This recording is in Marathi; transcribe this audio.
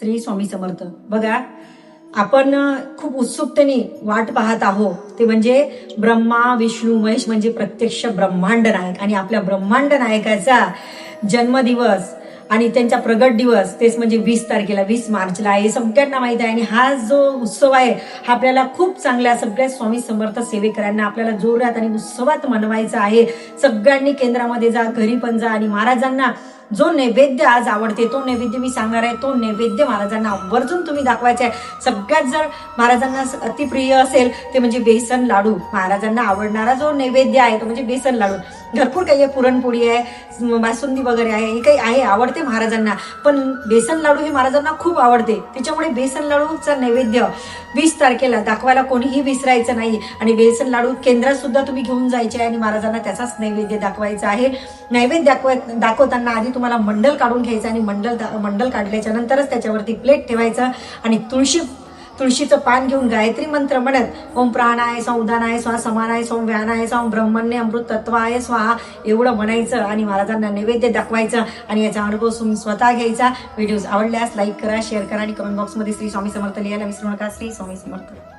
श्री स्वामी समर्थ. बघा, आपण खूप उत्सुकतेने वाट पाहत आहोत ते म्हणजे ब्रह्मा विष्णू महेश म्हणजे प्रत्यक्ष ब्रह्मांड नायक. आणि आपल्या ब्रह्मांड नायकाचा जन्मदिवस आणि त्यांचा प्रगट दिवस तेच म्हणजे 20 तारखेला 20 मार्चला आहे, सगळ्यांना माहित आहे. आणि हा जो उत्सव आहे हा आपल्याला खूप चांगल्या सगळ्या स्वामी समर्थ सेवेकरांना आपल्याला जोरात आणि उत्सवात मनवायचा आहे. सगळ्यांनी केंद्रामध्ये जा, घरी पण जा आणि महाराजांना जो नैवेद्य आज आवडते तो नैवेद्य मी सांगणार आहे. तो नैवेद्य महाराजांना आवर्जून तुम्ही दाखवायचा आहे. सगळ्यात जर महाराजांना अतिप्रिय असेल ते म्हणजे बेसन लाडू. महाराजांना आवडणारा जो नैवेद्य आहे तो म्हणजे बेसन लाडू. भरपूर काही आहे, पुरणपोळी आहे, बासुंदी वगैरे आहे, हे काही आहे आवडते महाराजांना. पण बेसन लाडू हे महाराजांना खूप आवडते. त्याच्यामुळे बेसन लाडूचा नैवेद्य 20 तारखेला दाखवायला कोणीही विसरायचं नाही. आणि बेसन लाडू केंद्रात सुद्धा तुम्ही घेऊन जायचे आहे आणि महाराजांना त्याचाच नैवेद्य दाखवायचा आहे. नैवेद्य दाखवताना आधी तुम्हाला मंडल काढून घ्यायचं आणि मंडल काढल्याच्या नंतरच त्याच्यावरती प्लेट ठेवायचं आणि तुळशीचं पान घेऊन गायत्री मंत्र म्हणत ओम प्राणाय सौ उदानाय स्वाहा समानाय सौ व्यानाय सौ ब्रह्मण्य अमृत तत्वाय स्वाहा एवढं म्हणायचं आणि महाराजांना नैवेद्य दाखवायचं. आणि याचा अनुभव तुम्ही स्वतः घ्यायचा. व्हिडिओज आवडल्यास लाईक करा, शेअर करा आणि कमेंट बॉक्समध्ये श्री स्वामी समर्थ लिहायला विसरू नका. श्री स्वामी समर्थ.